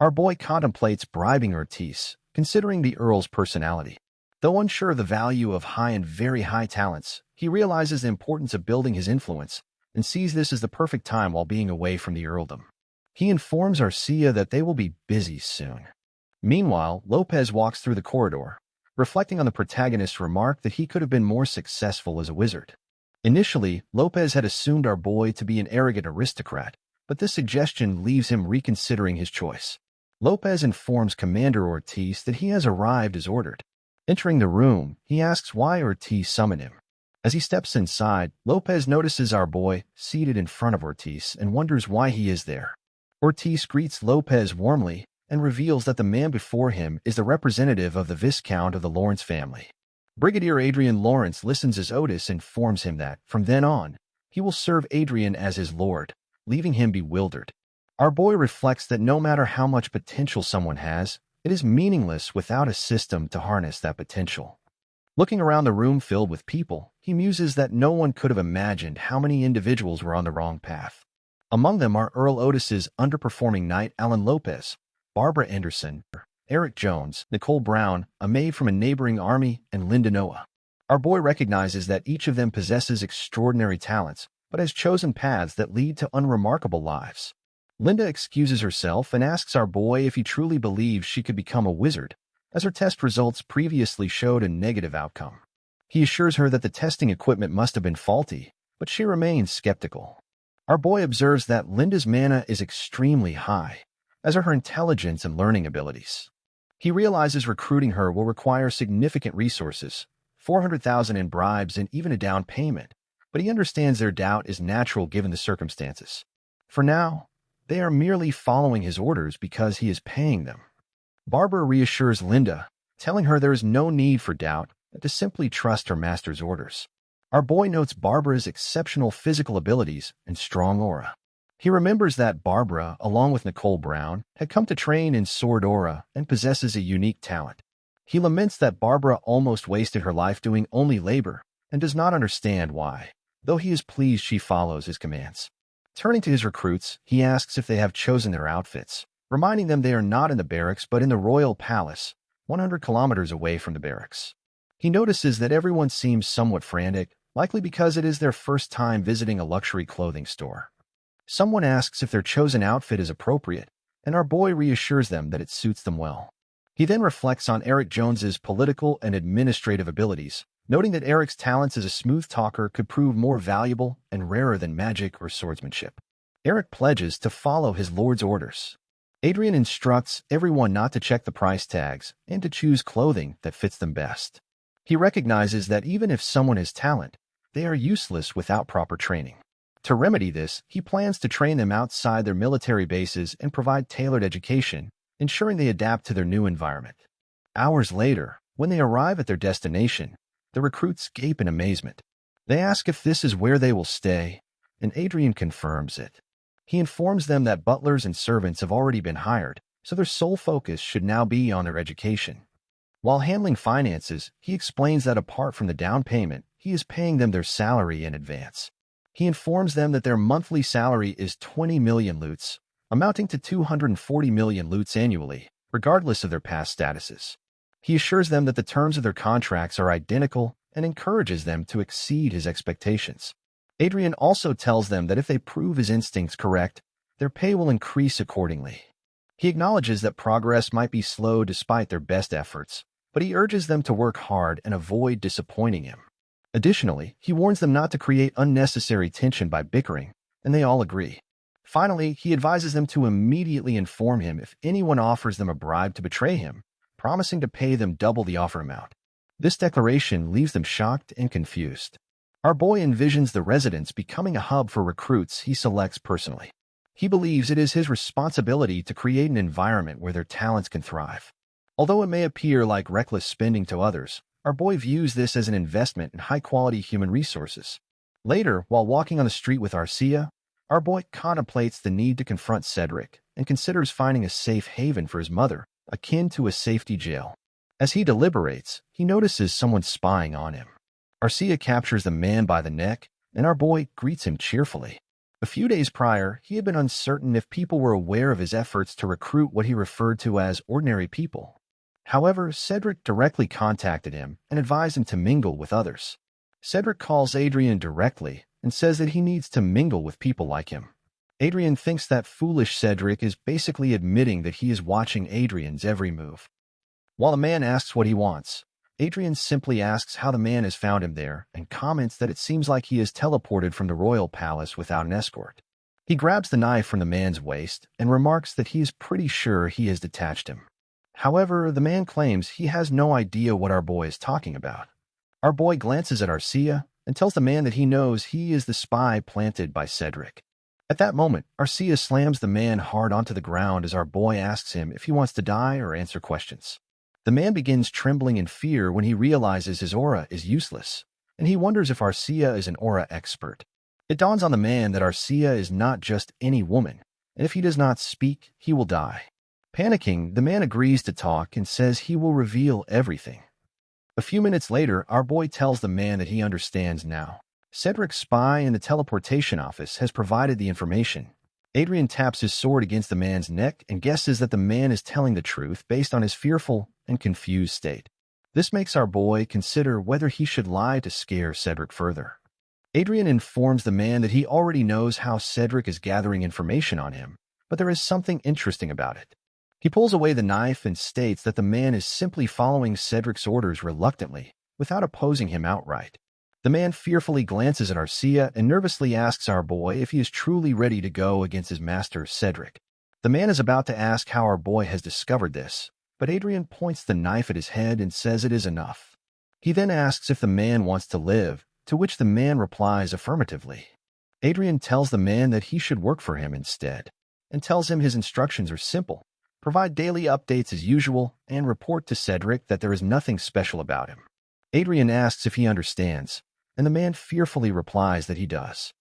Our boy contemplates bribing Ortiz, considering the Earl's personality. Though unsure of the value of high and very high talents, he realizes the importance of building his influence and sees this as the perfect time while being away from the earldom. He informs Arcia that they will be busy soon. Meanwhile, Lopez walks through the corridor, reflecting on the protagonist's remark that he could have been more successful as a wizard. Initially, Lopez had assumed our boy to be an arrogant aristocrat, but this suggestion leaves him reconsidering his choice. Lopez informs Commander Ortiz that he has arrived as ordered. Entering the room, he asks why Ortiz summoned him. As he steps inside, Lopez notices our boy seated in front of Ortiz and wonders why he is there. Ortiz greets Lopez warmly and reveals that the man before him is the representative of the Viscount of the Lawrence family. Brigadier Adrian Lawrence listens as Otis informs him that, from then on, he will serve Adrian as his lord, leaving him bewildered. Our boy reflects that no matter how much potential someone has, it is meaningless without a system to harness that potential. Looking around the room filled with people, he muses that no one could have imagined how many individuals were on the wrong path. Among them are Earl Otis's underperforming knight Alan Lopez, Barbara Anderson, Eric Jones, Nicole Brown, a maid from a neighboring army, and Linda Noah. Our boy recognizes that each of them possesses extraordinary talents, but has chosen paths that lead to unremarkable lives. Linda excuses herself and asks our boy if he truly believes she could become a wizard, as her test results previously showed a negative outcome. He assures her that the testing equipment must have been faulty, but she remains skeptical. Our boy observes that Linda's mana is extremely high, as are her intelligence and learning abilities. He realizes recruiting her will require significant resources, 400,000 in bribes and even a down payment, but he understands their doubt is natural given the circumstances. For now, they are merely following his orders because he is paying them. Barbara reassures Linda, telling her there is no need for doubt and to simply trust her master's orders. Our boy notes Barbara's exceptional physical abilities and strong aura. He remembers that Barbara, along with Nicole Brown, had come to train in sword aura and possesses a unique talent. He laments that Barbara almost wasted her life doing only labor and does not understand why, though he is pleased she follows his commands. Turning to his recruits, he asks if they have chosen their outfits. reminding them they are not in the barracks but in the royal palace, 100 kilometers away from the barracks. He notices that everyone seems somewhat frantic, likely because it is their first time visiting a luxury clothing store. Someone asks if their chosen outfit is appropriate, and our boy reassures them that it suits them well. He then reflects on Eric Jones's political and administrative abilities, noting that Eric's talents as a smooth talker could prove more valuable and rarer than magic or swordsmanship. Eric pledges to follow his lord's orders. Adrian instructs everyone not to check the price tags and to choose clothing that fits them best. He recognizes that even if someone has talent, they are useless without proper training. To remedy this, he plans to train them outside their military bases and provide tailored education, ensuring they adapt to their new environment. Hours later, when they arrive at their destination, the recruits gape in amazement. They ask if this is where they will stay, and Adrian confirms it. He informs them that butlers and servants have already been hired, so their sole focus should now be on their education. While handling finances, he explains that apart from the down payment, he is paying them their salary in advance. He informs them that their monthly salary is 20 million loots, amounting to 240 million loots annually, regardless of their past statuses. He assures them that the terms of their contracts are identical and encourages them to exceed his expectations. Adrian also tells them that if they prove his instincts correct, their pay will increase accordingly. He acknowledges that progress might be slow despite their best efforts, but he urges them to work hard and avoid disappointing him. Additionally, he warns them not to create unnecessary tension by bickering, and they all agree. Finally, he advises them to immediately inform him if anyone offers them a bribe to betray him, promising to pay them double the offer amount. This declaration leaves them shocked and confused. Our boy envisions the residence becoming a hub for recruits he selects personally. He believes it is his responsibility to create an environment where their talents can thrive. Although it may appear like reckless spending to others, our boy views this as an investment in high-quality human resources. Later, while walking on the street with Arcia, our boy contemplates the need to confront Cedric and considers finding a safe haven for his mother, akin to a safety jail. As he deliberates, he notices someone spying on him. Arcia captures the man by the neck, and our boy greets him cheerfully. A few days prior, he had been uncertain if people were aware of his efforts to recruit what he referred to as ordinary people. However, Cedric directly contacted him and advised him to mingle with others. Cedric calls Adrian directly and says that he needs to mingle with people like him. Adrian thinks that foolish Cedric is basically admitting that he is watching Adrian's every move. While the man asks what he wants, Adrian simply asks how the man has found him there and comments that it seems like he is teleported from the royal palace without an escort. He grabs the knife from the man's waist and remarks that he is pretty sure he has detached him. However, the man claims he has no idea what our boy is talking about. Our boy glances at Arcia and tells the man that he knows he is the spy planted by Cedric. At that moment, Arcia slams the man hard onto the ground as our boy asks him if he wants to die or answer questions. The man begins trembling in fear when he realizes his aura is useless, and he wonders if Arcia is an aura expert. It dawns on the man that Arcia is not just any woman, and if he does not speak, he will die. Panicking, the man agrees to talk and says he will reveal everything. A few minutes later, our boy tells the man that he understands now. Cedric's spy in the teleportation office has provided the information. Adrian taps his sword against the man's neck and guesses that the man is telling the truth based on his fearful and confused state. This makes our boy consider whether he should lie to scare Cedric further. Adrian informs the man that he already knows how Cedric is gathering information on him, but there is something interesting about it. He pulls away the knife and states that the man is simply following Cedric's orders reluctantly, without opposing him outright. The man fearfully glances at Arcia and nervously asks our boy if he is truly ready to go against his master, Cedric. The man is about to ask how our boy has discovered this, but Adrian points the knife at his head and says it is enough. He then asks if the man wants to live, to which the man replies affirmatively. Adrian tells the man that he should work for him instead, and tells him his instructions are simple: provide daily updates as usual, and report to Cedric that there is nothing special about him. Adrian asks if he understands, and the man fearfully replies that he does.